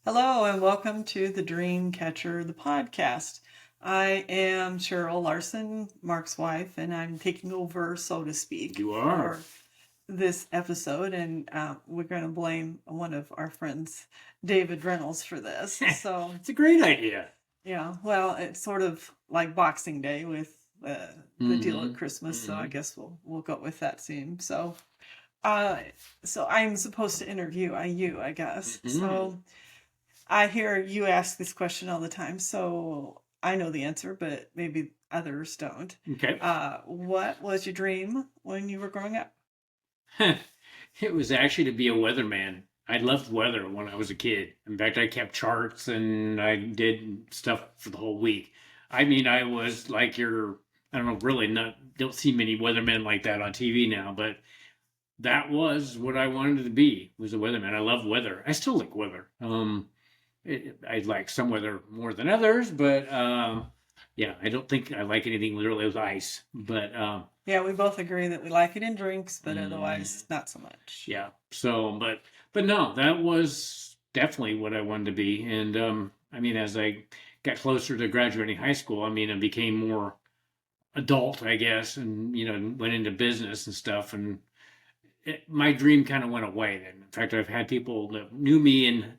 Hello and welcome to the Dream Catcher, the podcast. I am Cheryl Larson, Mark's wife, and I'm taking over, so to speak, You for are. this episode. And we're going to blame one of our friends, David Reynolds, for this. So, It's a great idea. yeah, well, it's sort of like Boxing Day with the deal at Mm-hmm. Christmas. So I Mm-hmm. guess we'll go with that theme. Uh, so I'm supposed to interview you, I guess. Mm-hmm. So. I hear you ask this question all the time, so I know the answer, but maybe others don't. Okay. What was your dream when you were growing up? It was actually to be a weatherman. I loved weather when I was a kid. In fact, I kept charts and I did stuff for the whole week. I mean, I was like I don't know, really don't see many weathermen like that on TV now, but that was what I wanted to be, was a weatherman. I love weather. I still like weather. I like some weather more than others, but yeah, I don't think I like anything really with ice. But Yeah, we both agree that we like it in drinks, but mm, otherwise not so much. yeah, so but no, that was definitely what I wanted to be. And I mean, as I got closer to graduating high school, I mean, I became more adult, I guess, and went into business and stuff. And my dream kind of went away then. In fact, I've had people that knew me and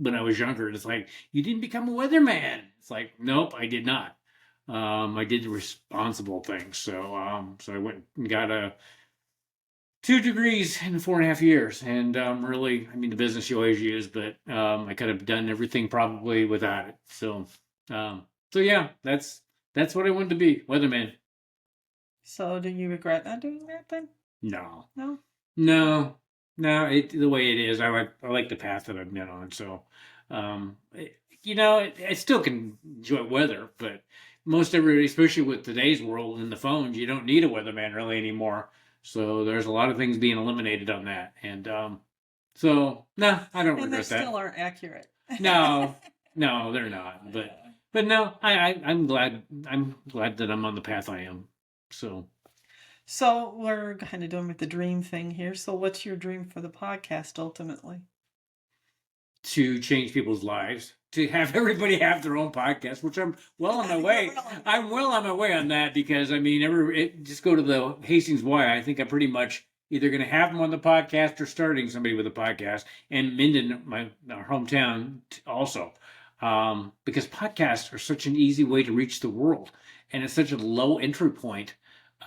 when I was younger. It's like, you didn't become a weatherman. It's like, nope, I did not. I did the responsible thing. So I went and got 2 degrees in 4.5 years. And really, I mean, the business you always use, but I could have done everything probably without it. So yeah, that's what I wanted to be, weatherman. So do you regret not doing that then? No, No? no, no. The way it is. I like the path that I've been on. So, I still can enjoy weather, but most everybody, especially with today's world and the phones, you don't need a weatherman really anymore. So there's a lot of things being eliminated on that, and so no, I don't And they regret still that. aren't accurate. No, no, they're not. But no, I'm glad. I'm glad that I'm on the path I am. So. So we're kind of doing with the dream thing here. So what's your dream for the podcast ultimately? To change people's lives, to have everybody have their own podcast, which I'm well on my way. I'm well on my way on that because I mean, just go to the Hastings Y. I think I'm pretty much either going to have them on the podcast or starting somebody with a podcast, and Minden, our hometown, also, because podcasts are such an easy way to reach the world, and it's such a low entry point.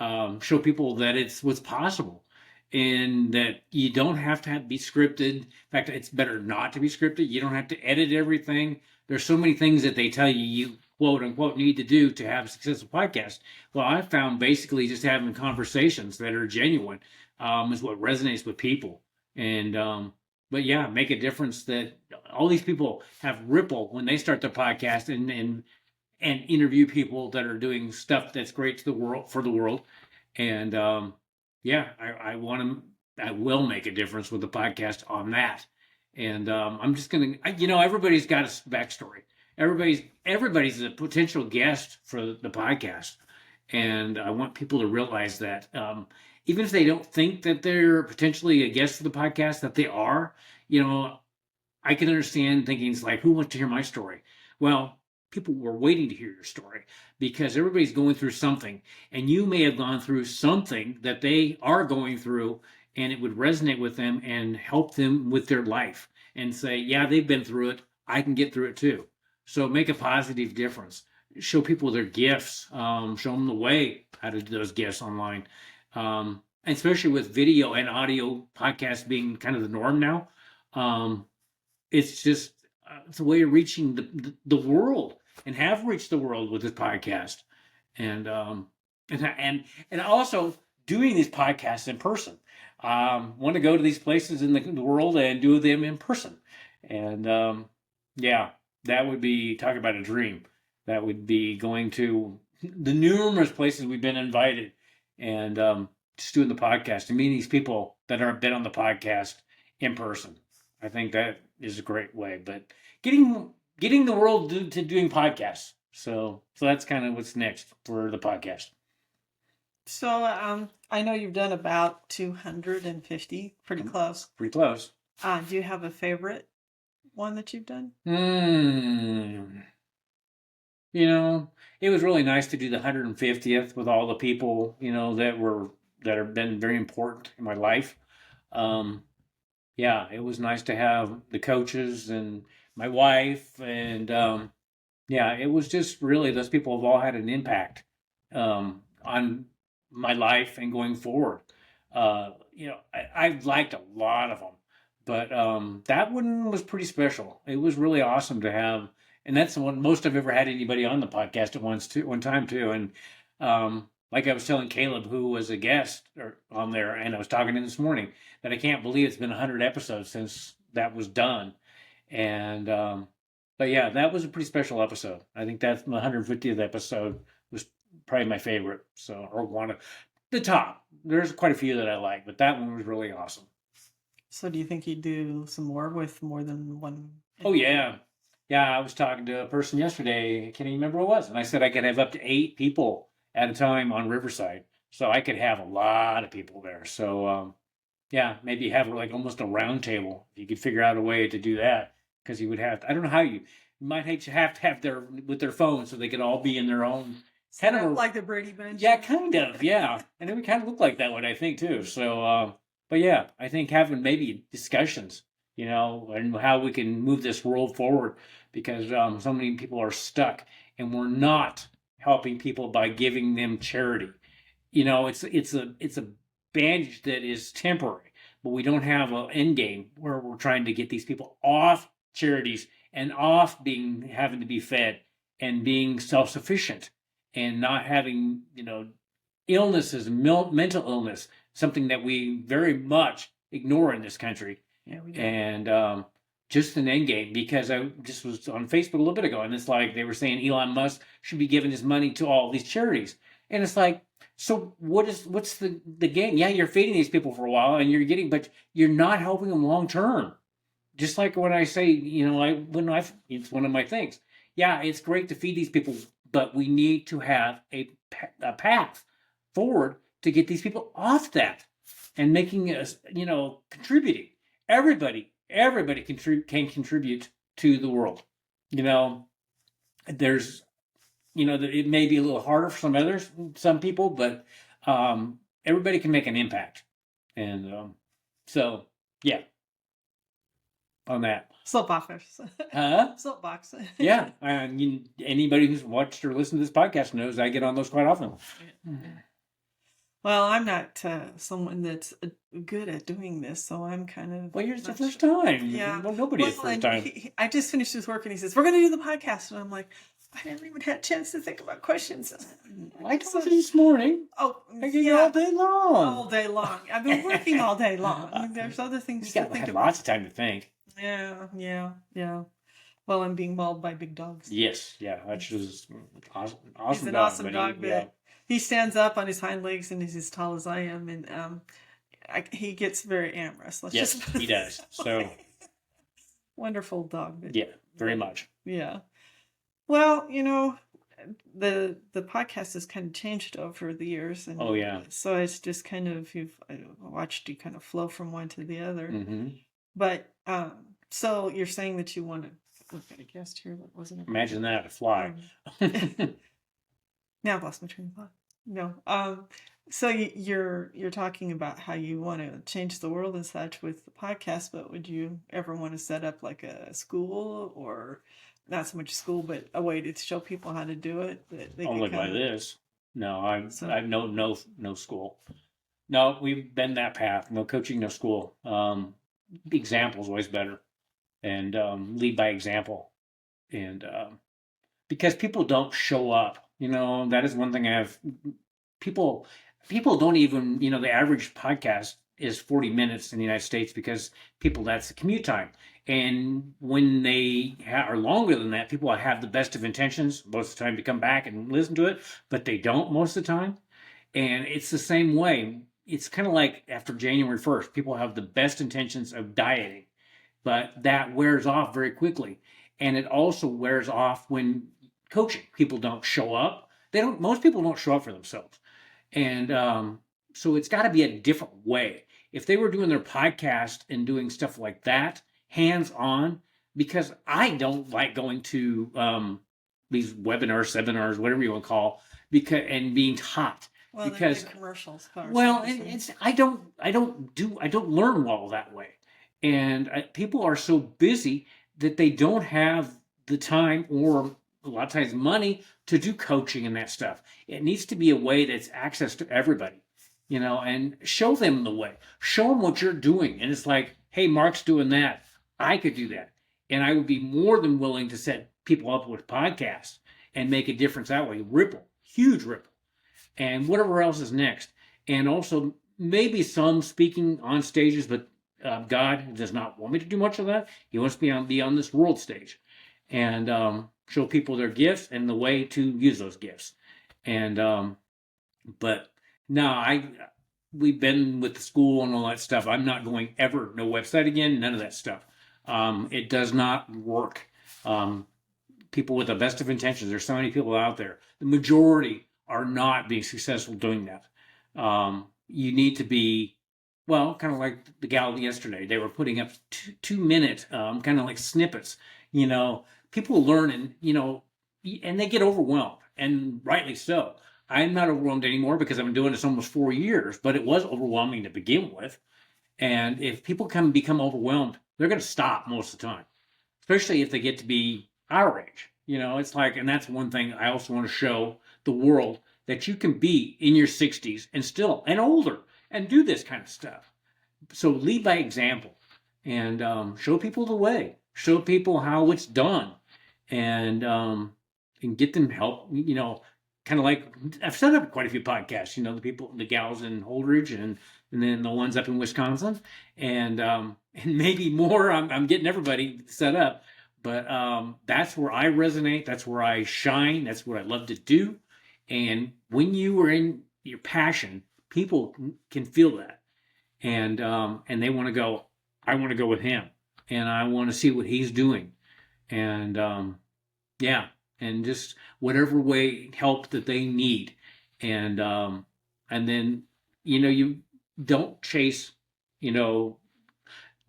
Show people that it's what's possible and that you don't have to be scripted. In fact, it's better not to be scripted. You don't have to edit everything. There's so many things that they tell you quote unquote need to do to have a successful podcast. Well, I found basically just having conversations that are genuine is what resonates with people. And but yeah, make a difference that all these people have ripple when they start their podcast and interview people that are doing stuff that's great to the world for the world. And yeah, I want to. I will make a difference with the podcast on that. And I'm just gonna. Everybody's got a backstory. Everybody's a potential guest for the podcast, and I want people to realize that even if they don't think that they're potentially a guest for the podcast, that they are. You know, I can understand thinking it's like, who wants to hear my story? Well, people were waiting to hear your story because everybody's going through something, and you may have gone through something that they are going through, and it would resonate with them and help them with their life and say, yeah, they've been through it. I can get through it too. So make a positive difference. Show people their gifts. Show them the way how to do those gifts online. And especially with video and audio podcasts being kind of the norm now. It's just it's a way of reaching the world and have reached the world with this podcast and and also doing these podcasts in person. Want to go to these places in the world and do them in person. And yeah, that would be talk about a dream. That would be going to the numerous places we've been invited and just doing the podcast and meeting these people that aren't been on the podcast in person. I think that is a great way. But getting the world to doing podcasts. So that's kind of what's next for the podcast. So I know you've done about 250, pretty close. Pretty close. Do you have a favorite? one that you've done? You know, it was really nice to do the 150th with all the people, that have been very important in my life. Um, yeah, it was nice to have the coaches and my wife, and yeah, it was just really those people have all had an impact on my life and going forward. I've liked a lot of them, but that one was pretty special. It was really awesome to have, and that's the one most I've ever had anybody on the podcast at one time too. And like I was telling Caleb, who was a guest on there, and I was talking to him this morning, that I can't believe it's been 100 episodes since that was done. And but yeah, that was a pretty special episode. I think that's the 150th episode was probably my favorite. So, or one of the top. There's quite a few that I like, but that one was really awesome. So do you think you'd do some more with more than one? Oh yeah, yeah. I was talking to a person yesterday. I can't even remember who it was, and I said I could have up to 8 people at a time on Riverside, so I could have a lot of people there. So yeah, maybe have like almost a round table if you could figure out a way to do that. Because you would have to, I don't know how you might have to have their with their phones so they could all be in their own kind of Like the Brady Bunch. yeah, kind of, yeah. And it would kind of look like that one, I think, too. So but yeah, I think having maybe discussions, and how we can move this world forward, because so many people are stuck and we're not helping people by giving them charity. It's a bandage that is temporary, but we don't have an end game where we're trying to get these people off charities and off being having to be fed and being self-sufficient and not having illnesses, mental illness, something that we very much ignore in this country. Yeah, we do. And just an end game, because I just was on Facebook a little bit ago, and it's like they were saying Elon Musk should be giving his money to all these charities, and it's like, so what's the game? Yeah, you're feeding these people for a while, and but you're not helping them long term. Just like when I say, it's one of my things. Yeah, it's great to feed these people, but we need to have a path forward to get these people off that and making us, contributing. Everybody can contribute to the world. There's, it may be a little harder for some people, but everybody can make an impact. And so, yeah, on that. Soapbox. Huh? Soapbox. Yeah. And anybody who's watched or listened to this podcast knows I get on those quite often. Yeah. Well, I'm not someone that's good at doing this, so I'm kind of. Well, yours the first time. Yeah. Well, nobody is first time. I just finished his work, and he says, "We're going to do the podcast," and I'm like, I never even had a chance to think about questions. I told you this morning. Oh, I get you all day long. All day long. I've been working all day long. I mean, there's other things you to got think have about. Lots of time to think. Yeah. Well, I'm being mauled by big dogs. Yes, yeah, that's just awesome. He's an awesome dog, but he stands up on his hind legs and he's as tall as I am, and he gets very amorous. Yes, he does. So wonderful dog. But, yeah, very much. Yeah. Well, the podcast has kind of changed over the years, and oh yeah. So it's just kind of I watched you kind of flow from one to the other. Mm-hmm. But so you're saying that you want to look at a guest here that wasn't. Imagine that, a fly. Now I've lost my train of thought. No. So you're talking about how you want to change the world and such with the podcast, but would you ever want to set up like a school, or not so much a school, but a way to show people how to do it? That they only by this. No, I've no school. No, we've been that path. No coaching, no school. Example is always better, and lead by example, and because people don't show up. That is one thing I have. People don't even. The average podcast is 40 minutes in the United States, because that's the commute time. And when they are longer than that, people have the best of intentions most of the time to come back and listen to it, but they don't most of the time. And it's the same way. It's kind of like after January 1st, people have the best intentions of dieting, but that wears off very quickly. And it also wears off when coaching. People don't show up. Most people don't show up for themselves. And so it's got to be a different way. If they were doing their podcast and doing stuff like that, hands-on, because I don't like going to these webinars, seminars, whatever you want to call, because and being taught Well, they because get commercials. well, Commercials and it's I don't learn well that way, and people are so busy that they don't have the time or a lot of times money to do coaching and that stuff. It needs to be a way that's access to everybody, and show them the way. Show them what you're doing, and it's like, hey, Mark's doing that. I could do that, and I would be more than willing to set people up with podcasts and make a difference that way. Ripple, huge ripple, and whatever else is next. And also maybe some speaking on stages, but God does not want me to do much of that. He wants me to be on this world stage and show people their gifts and the way to use those gifts. And but no, we've been with the school and all that stuff. I'm not going ever no website again. None of that stuff. It does not work. People with the best of intentions. There's so many people out there. The majority are not being successful doing that. You need to be, well, kind of like the gal yesterday. They were putting up 2 minute, kind of like snippets. People learn and they get overwhelmed, and rightly so. I'm not overwhelmed anymore because I've been doing this almost 4 years, but it was overwhelming to begin with. And if people become overwhelmed, they're going to stop most of the time, especially if they get to be our age. It's like, and that's one thing I also want to show the world, that you can be in your 60s and older and do this kind of stuff. So lead by example and show people the way, show people how it's done, and get them help. Kind of like I've set up quite a few podcasts. The gals in Holdridge and then the ones up in Wisconsin, and maybe more. I'm getting everybody set up. But that's where I resonate. That's where I shine. That's what I love to do. And when you are in your passion, people can feel that, and they want to go. I want to go with him, and I want to see what he's doing, and yeah, and just whatever way help that they need, and then you don't chase,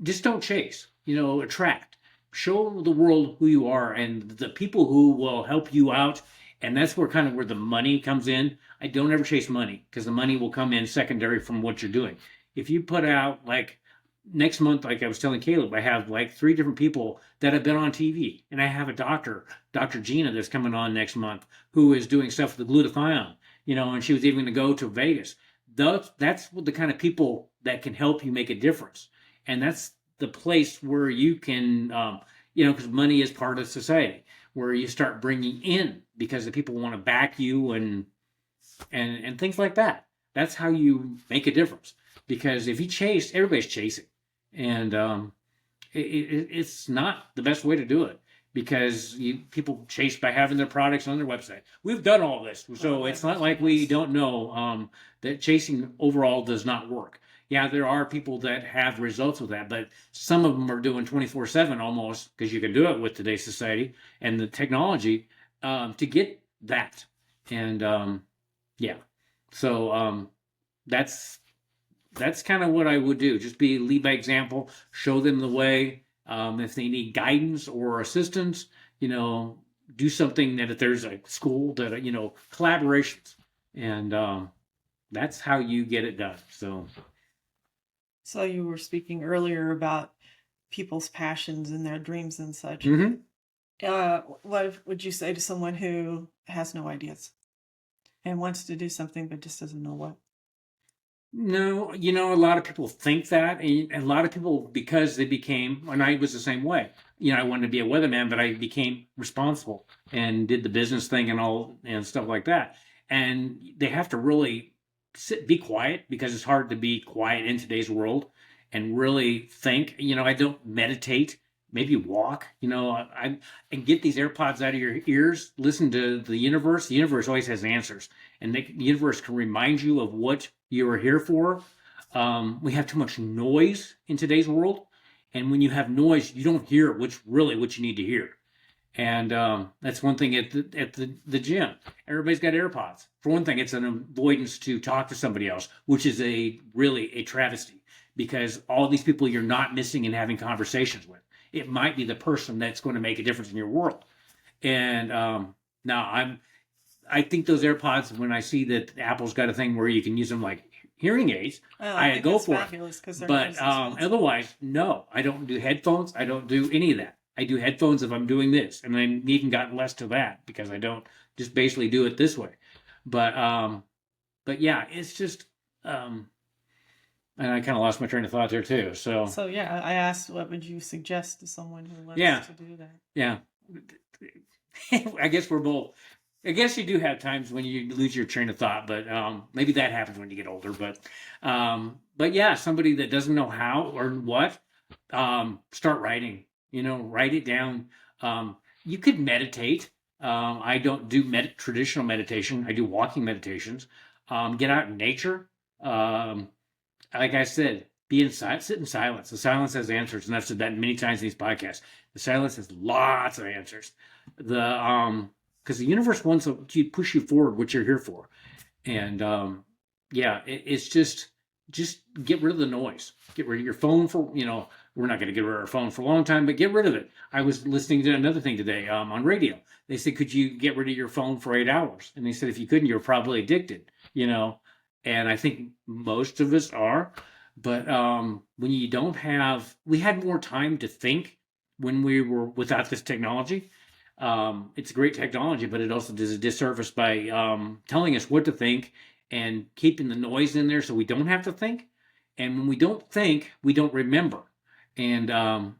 just don't chase, attract. Show the world who you are and the people who will help you out. And that's where the money comes in. I don't ever chase money because the money will come in secondary from what you're doing. If you put out like next month, like I was telling Caleb, I have like 3 different people that have been on TV, and I have a doctor, Dr. Gina, that's coming on next month, who is doing stuff with the glutathione, and she was even going to go to Vegas. That's the kind of people that can help you make a difference. And that's the place where you can, because money is part of society, where you start bringing in because the people want to back you and things like that. That's how you make a difference. Because if you chase, everybody's chasing, and it's not the best way to do it, because people chase by having their products on their website. We've done all this, so it's not like we don't know that chasing overall does not work. Yeah, there are people that have results with that, but some of them are doing 24/7 almost, because you can do it with today's society and the technology to get that. And yeah, so that's kind of what I would do. Just lead by example, show them the way. If they need guidance or assistance, do something that if there's a school that, collaborations, and that's how you get it done. So you were speaking earlier about people's passions and their dreams and such. Mm-hmm. What would you say to someone who has no ideas and wants to do something but just doesn't know what? No, a lot of people think that, and a lot of people, because they became, and I was the same way. I wanted to be a weatherman, but I became responsible and did the business thing and all and stuff like that. And they have to really be quiet, because it's hard to be quiet in today's world and really think. I don't meditate. Maybe walk. And get these AirPods out of your ears. Listen to the universe. The universe always has answers, and the universe can remind you of what you are here for. We have too much noise in today's world, and when you have noise, you don't hear what you need to hear. And that's one thing at the gym. Everybody's got AirPods. For one thing, it's an avoidance to talk to somebody else, which is really a travesty, because all these people you're not missing and having conversations with. it might be the person that's going to make a difference in your world. And now I think those AirPods, when I see that Apple's got a thing where you can use them like hearing aids, I I think go that's for fabulous because it. they're not But as expensive. otherwise, no, I don't do headphones. I don't do any of that. I do headphones if I'm doing this, and I've even gotten less to that because I don't just basically do it this way. But yeah, it's just and I kind of lost my train of thought there too. So So yeah, I asked, what would you suggest to someone who loves yeah, to do that? yeah. I guess we're both. I guess you do have times when you lose your train of thought, but maybe that happens when you get older. But yeah, somebody that doesn't know how or what, start writing. Write it down. You could meditate. I don't do traditional meditation. I do walking meditations. Get out in nature. Um, like I said, sit in silence. The silence has answers, and I've said that many times in these podcasts. The silence has lots of answers. Because the universe wants to push you forward, what you're here for, and yeah, it's just get rid of the noise. Get rid of your phone for we're not going to get rid of our phone for a long time, but get rid of it. I was listening to another thing today on radio. They said, could you get rid of your phone for 8 hours? And they said, if you couldn't, you're probably addicted. And I think most of us are. But when you don't have, we had more time to think when we were without this technology. It's a great technology, but it also does a disservice by telling us what to think and keeping the noise in there so we don't have to think. And when we don't think, we don't remember. And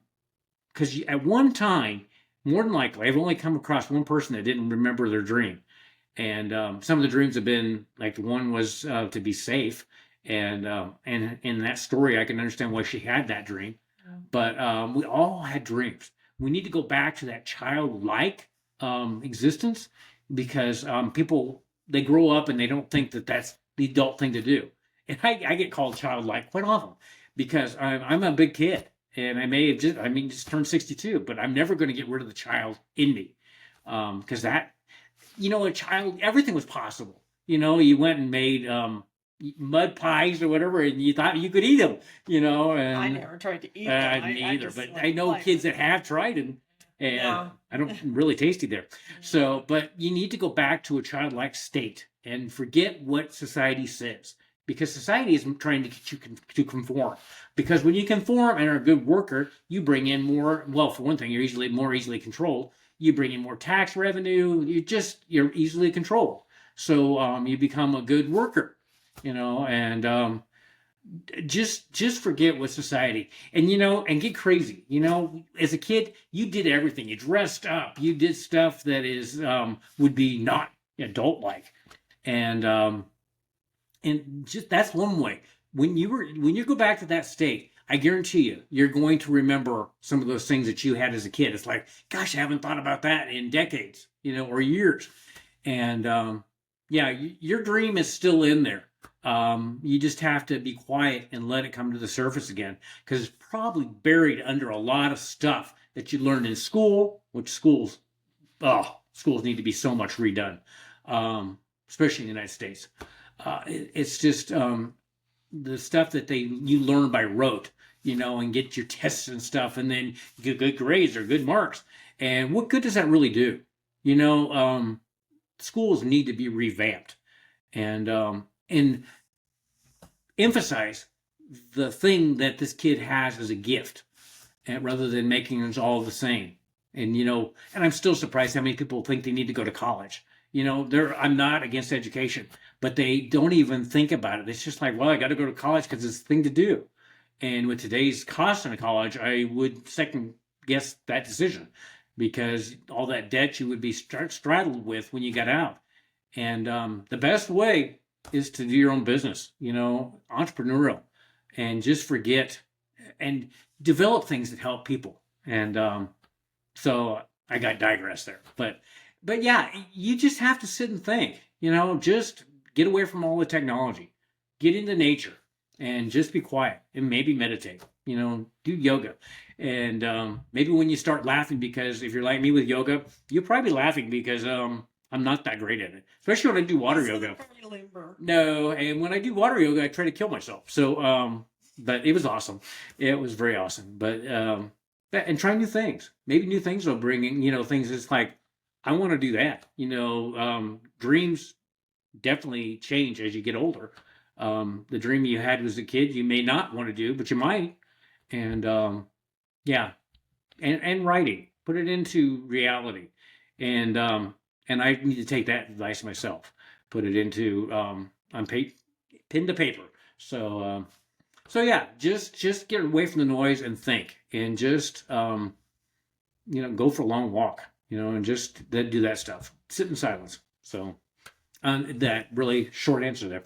because at one time, more than likely, I've only come across one person that didn't remember their dream. And some of the dreams have been like one was to be safe, and in that story, I can understand why she had that dream. But we all had dreams. We need to go back to that childlike existence because people they grow up and they don't think that that's the adult thing to do. And I get called childlike quite often because I'm a big kid and I may have just turned 62, but I'm never going to get rid of the child in me because that a child, everything was possible. You went and made mud pies or whatever, and you thought you could eat them. I And never tried to eat them. me I either. just But I like know play kids with that it. have tried and No. I don't really tasty there. So, but you need to go back to a childlike state and forget what society says. Because society is trying to get you to conform. Because when you conform and are a good worker, you bring in more. Well, for one thing, you're more easily controlled. You bring in more tax revenue. You're easily controlled. So you become a good worker, and just forget what society and get crazy. As a kid, you did everything. You dressed up. You did stuff that is would be not adult like, and just that's one way. When you go back to that state, I guarantee you're going to remember some of those things that you had as a kid. It's like, gosh, I haven't thought about that in decades, or years. And yeah, your dream is still in there. You just have to be quiet and let it come to the surface again, because it's probably buried under a lot of stuff that you learned in school, which schools need to be so much redone, especially in the United States. It's just the stuff that you learn by rote, and get your tests and stuff, and then get good grades or good marks. And what good does that really do? Schools need to be revamped and emphasize the thing that this kid has as a gift, and rather than making us all the same. And and I'm still surprised how many people think they need to go to college. I'm not against education, but they don't even think about it. It's just like, well, I got to go to college because it's the thing to do. And with today's cost in college, I would second guess that decision because all that debt you would be straddled with when you got out. And the best way is to do your own business, entrepreneurial, and just forget and develop things that help people. And so I got digressed there, but yeah, you just have to sit and think, just get away from all the technology, get into nature, and just be quiet and maybe meditate, do yoga. And maybe when you start laughing, because if you're like me with yoga, you're probably laughing because I'm not that great at it, especially when I do water yoga. No, and when I do water yoga, I try to kill myself. So, but it was awesome. It was very awesome. But and try new things. Maybe new things will bring in, things that's like, I want to do that. Dreams definitely change as you get older. The dream you had as a kid, you may not want to do, but you might. And yeah, and writing, put it into reality. And I need to take that advice myself, put it into on pen to paper. So yeah, just get away from the noise and think, and just go for a long walk, and just do that stuff. Sit in silence. So that really short answer there.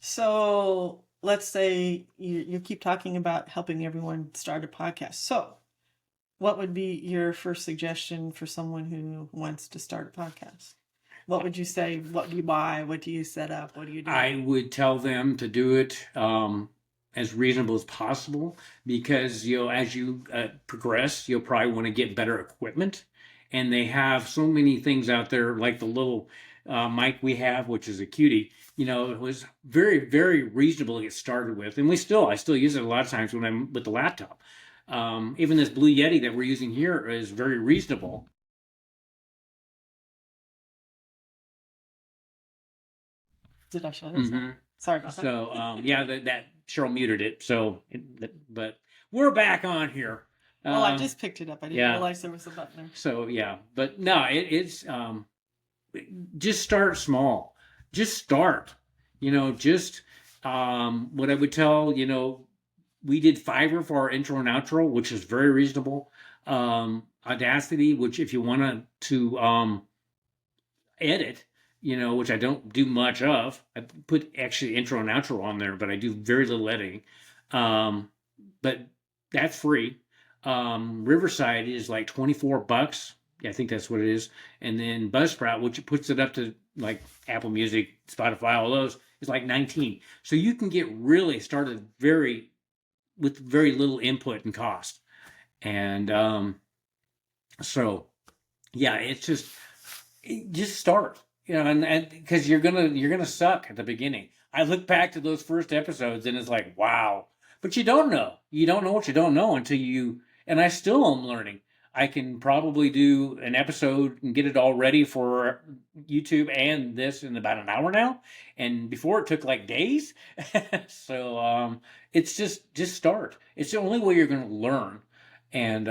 So let's say you keep talking about helping everyone start a podcast. So what would be your first suggestion for someone who wants to start a podcast? What would you say? What do you buy? What do you set up? What do you do? I would tell them to do it as reasonable as possible, because as you progress, you'll probably want to get better equipment, and they have so many things out there, like the little mic we have, which is a cutie. It was very, very reasonable to get started with, and I still use it a lot of times when I'm with the laptop. Even this Blue Yeti that we're using here is very reasonable. Did I shut this off? Sorry about that. So yeah, that Cheryl muted it. But we're back on here. Well, I just picked it up. I didn't realize there was a button there. So yeah, but no, it's just start small. Just start. Just what I would tell, we did Fiverr for our intro and outro, which is very reasonable. Audacity, which if you want to edit, which I don't do much of. I put actually intro and outro on there, but I do very little editing. But that's free. Riverside is like $24. Yeah, I think that's what it is. And then Buzzsprout, which puts it up to like Apple Music, Spotify, all those, is like 19. So you can get really started with very little input and cost. And so yeah, it's just start, and because you're gonna suck at the beginning. I look back to those first episodes and it's like, wow, but you don't know what you don't know until and I still am learning. I can probably do an episode and get it all ready for YouTube and this in about an hour now, and before it took like days. So it's just start. It's the only way you're going to learn. And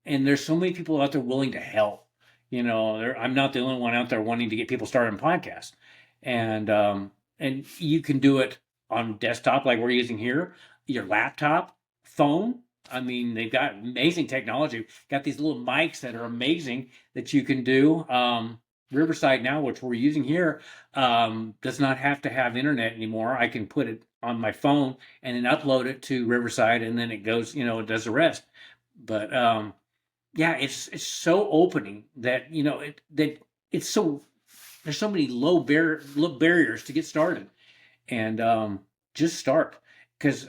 there's so many people out there willing to help. I'm not the only one out there wanting to get people started in podcasts. And you can do it on desktop like we're using here, your laptop, phone. I mean, they've got amazing technology. Got these little mics that are amazing that you can do. Riverside now, which we're using here, does not have to have internet anymore. I can put it on my phone and then upload it to Riverside, and then it goes, it does the rest. But yeah, it's so opening that it's so, there's so many low barriers to get started, and just start, because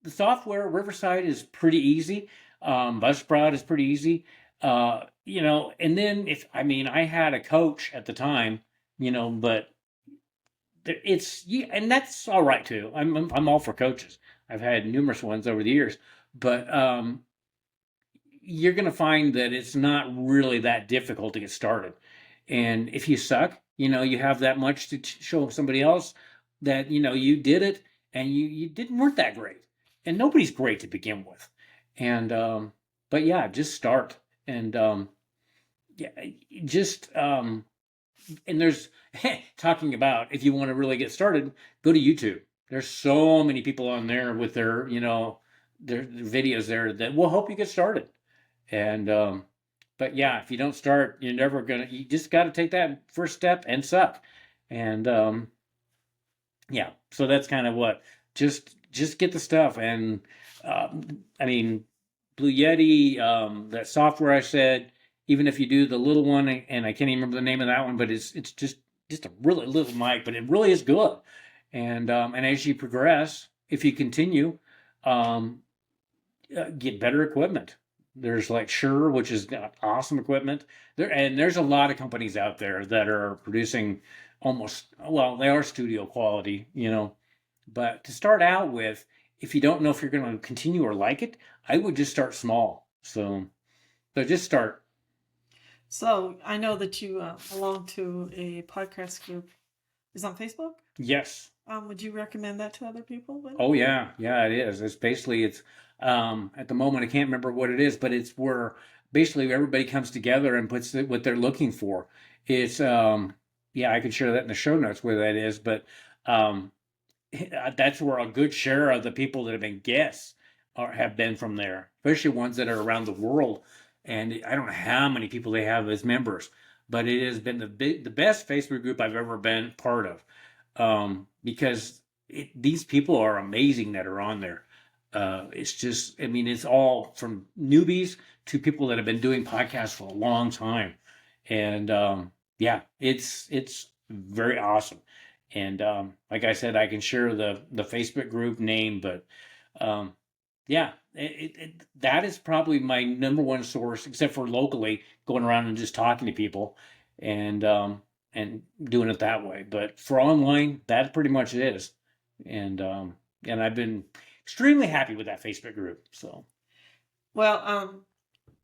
the software Riverside is pretty easy. Buzzsprout is pretty easy. And then I had a coach at the time, but and that's all right too. I'm all for coaches. I've had numerous ones over the years, but you're going to find that it's not really that difficult to get started. And if you suck, you have that much to show somebody else that, you did it, and you weren't that great. And nobody's great to begin with. And, but yeah, just start. And, yeah, and there's talking about, if you want to really get started, go to YouTube. There's so many people on there with their videos there that will help you get started. And but yeah, if you don't start, you just got to take that first step and suck. And yeah, so that's kind of what, just get the stuff. And Blue Yeti, that software I said, even if you do the little one, and I can't even remember the name of that one, but it's just a really little mic, but it really is good. And as you progress, if you continue, get better equipment. There's like Shure, which is got awesome equipment. There's a lot of companies out there that are producing they are studio quality, But to start out with, if you don't know if you're going to continue or like it, I would just start small. So just start. So I know that you belong to a podcast group. Is on Facebook. Yes. Would you recommend that to other people? Then? Oh yeah, yeah, it is. It's basically it's at the moment I can't remember what it is, but it's where basically everybody comes together and puts what they're looking for. It's yeah, I can share that in the show notes where that is, but um that's where a good share of the people that have been guests have been from there, especially ones that are around the world. And I don't know how many people they have as members, but it has been the best Facebook group I've ever been part of, because these people are amazing that are on there. It's just, I mean, it's all from newbies to people that have been doing podcasts for a long time, and yeah, it's very awesome. And like I said, I can share the Facebook group name, but um, yeah, that is probably my number one source, except for locally going around and just talking to people, and and doing it that way. But for online, that pretty much is, and I've been extremely happy with that Facebook group. So Well,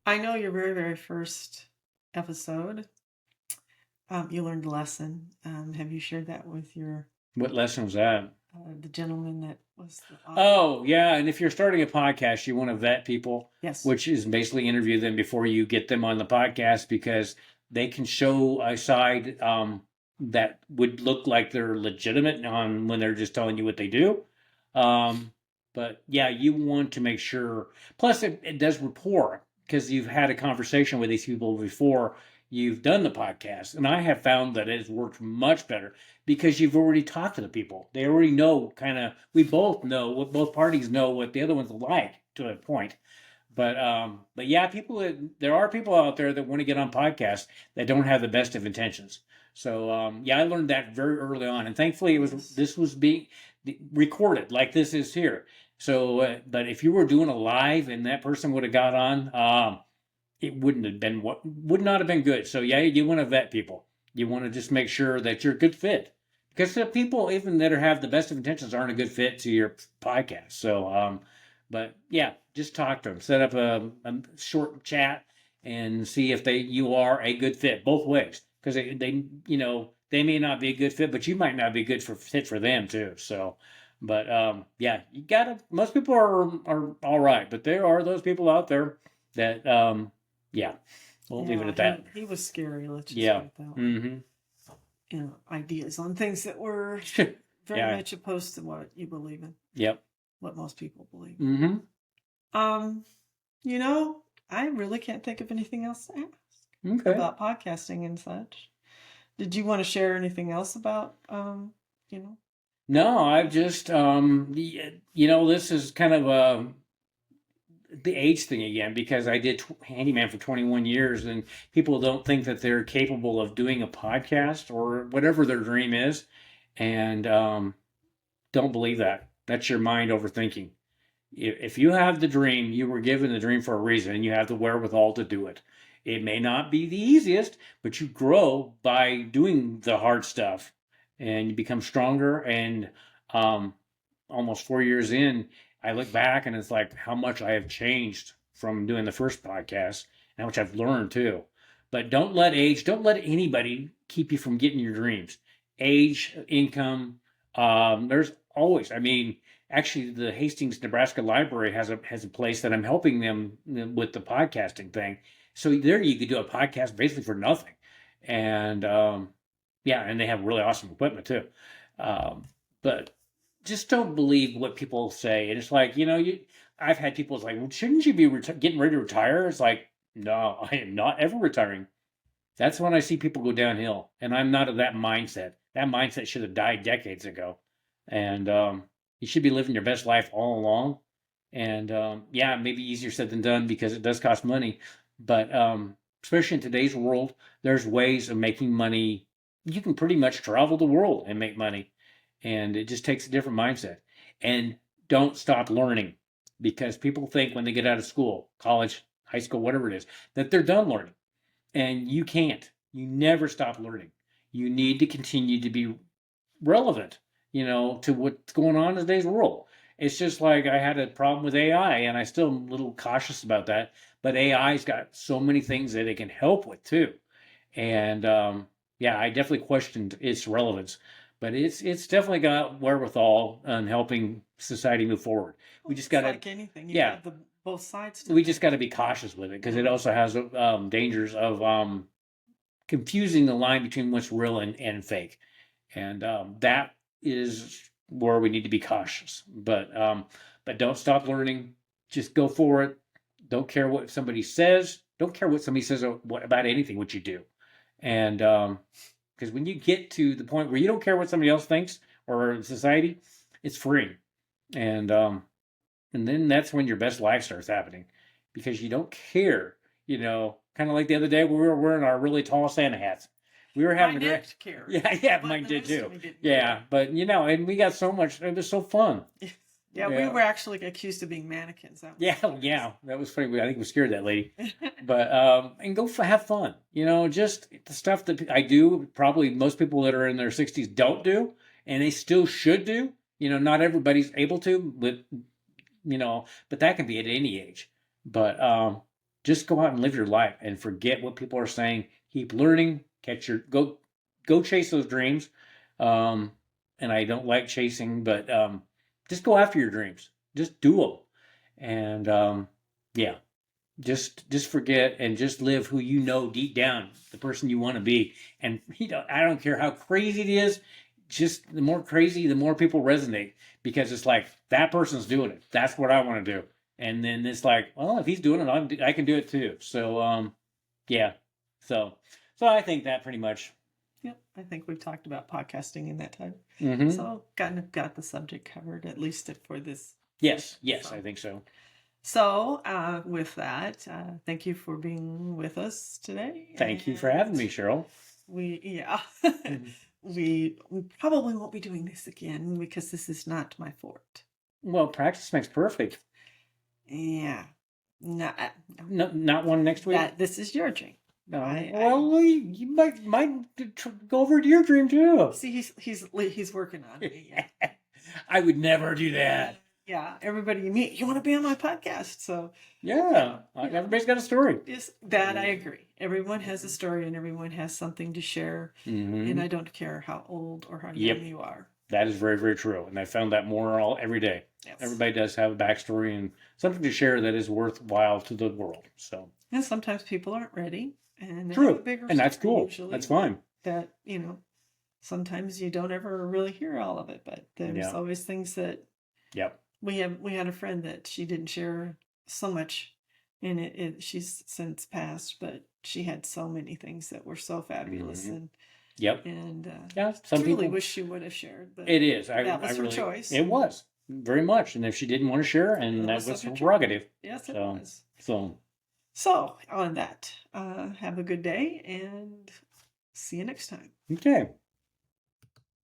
I know your very, very first episode. You learned a lesson. Have you shared that with your what lesson was that? the gentleman that was the author? Oh, yeah. And if you're starting a podcast, you want to vet people, Yes. which is basically interview them before you get them on the podcast because they can show a side that would look like they're legitimate on when they're just telling you what they do. Um, but yeah, you want to make sure. Plus, it does rapport because you've had a conversation with these people before you've done the podcast. And I have found that it's worked much better because you've already talked to the people. They already know kind of, we both know what both parties know what the other one's like to a point. But yeah, there are people out there that want to get on podcasts that don't have the best of intentions. So yeah, I learned that very early on, and thankfully this was being recorded like this is here. So, but if you were doing a live and that person would have got on, it wouldn't have been what would not have been good. So yeah, you want to vet people. You want to just make sure that you're a good fit because the people even that have the best of intentions aren't a good fit to your podcast. So but yeah, just talk to them. Set up a short chat and see if you are a good fit both ways because they they may not be a good fit, but you might not be a good fit for them too. So. But yeah, you gotta. Most people are all right, but there are those people out there that yeah, we'll leave it Yeah, at that. he was scary. Let's just Yeah. put it that way. Mm-hmm. Ideas on things that were very Yeah. much opposed to what you believe in, Yep. what most people believe. Mm-hmm. Um, I really can't think of anything else to ask Okay. about podcasting and such. Did you want to share anything else about No, I've just this is kind of the age thing again because I did handyman for 21 years and people don't think that they're capable of doing a podcast or whatever their dream is, and don't believe that. That's your mind overthinking. If you have the dream, you were given the dream for a reason and you have the wherewithal to do it. It may not be the easiest, but you grow by doing the hard stuff and you become stronger. And um, almost 4 years in, I look back and it's like how much I have changed from doing the first podcast and how much I've learned too. But don't let anybody keep you from getting your dreams. Age, income, there's always, I mean, actually the Hastings, Nebraska Library has a place that I'm helping them with the podcasting thing. So there you could do a podcast basically for nothing. And yeah, and they have really awesome equipment too. But just don't believe what people say. And it's like, I've had people like, well, shouldn't you be getting ready to retire? It's like, no, I am not ever retiring. That's when I see people go downhill. And I'm not of that mindset. That mindset should have died decades ago. And you should be living your best life all along. And yeah, maybe easier said than done because it does cost money. But especially in today's world, there's ways of making money. You can pretty much travel the world and make money. And it just takes a different mindset. And don't stop learning because people think when they get out of school, college, high school, whatever it is, that they're done learning. And you can't. You never stop learning. You need to continue to be relevant, to what's going on in today's world. It's just like I had a problem with AI, and I still am a little cautious about that. But AI's got so many things that it can help with too, and yeah, I definitely questioned its relevance. But it's definitely got wherewithal on helping society move forward. We Well, just it's gotta, like anything. You yeah, got the both sides to we just got things. to be cautious with it because it Mhm. also has dangers of confusing the line between what's real and fake, and that is where we need to be cautious. But don't stop learning. Just go for it. Don't care what somebody says. Don't care what somebody says about anything. What you do, and because when you get to the point where you don't care what somebody else thinks or society, it's free, and then that's when your best life starts happening because you don't care. Kind of like the other day when we were wearing our really tall Santa hats. We were My having a great, neck cared, yeah, yeah, but mine the did rest too. of me didn't Yeah, care. but and we got so much, it was so fun. Yeah, we Yeah, were actually accused of being mannequins. That was yeah, hilarious. yeah, that was funny. I think we scared that lady. But and go have fun. Just the stuff that I do. Probably most people that are in their 60s don't do, and they still should do. Not everybody's able to, but that can be at any age. But just go out and live your life and forget what people are saying. Keep learning. Go chase those dreams. Um, and I don't like chasing, but just go after your dreams. Just do them. And yeah, just forget and just live who deep down, the person you want to be. And I don't care how crazy it is. Just the more crazy, the more people resonate because it's like that person's doing it. That's what I want to do. And then it's like, well, if he's doing it, I can do it too. So yeah. So I think that pretty much. Yep, I think we've talked about podcasting in that time. Hmm. So got the subject covered at least for this. Yes, I So, think so. with that, thank you for being with us today. Thank you for having And me, Cheryl. yeah, Mhm. we probably won't be doing this again because this is not my fort. Well, practice makes perfect. Yeah, no, No, not one next week. this is your dream. No, Well, you might go over to your dream too. see he's working on it. Yeah. I would never do that. Yeah, everybody you meet, you want to be on my podcast. So Yeah, yeah. Everybody's got a story. Is that I agree. Everyone has a story and everyone has something to share. Mm-hmm. And I don't care how old or how young you are. That is very, very true. And I found that more every day. Yes. Everybody does have a backstory and something to share that is worthwhile to the world. So, and sometimes people aren't ready and they have a true. bigger And that's story cool. usually. That's fine. That, sometimes you don't ever really hear all of it, but there's always things that Yep. we had a friend that she didn't share so much and she's since passed, but she had so many things that were so fabulous. Mhm. And Yep. and Yeah. Some truly people wish she would have shared, but it is. that was I her really, choice. It was very much. And if she didn't want to share, and that was her prerogative. Yes, it So, was. So, So on that, have a good day and see you next time. okay.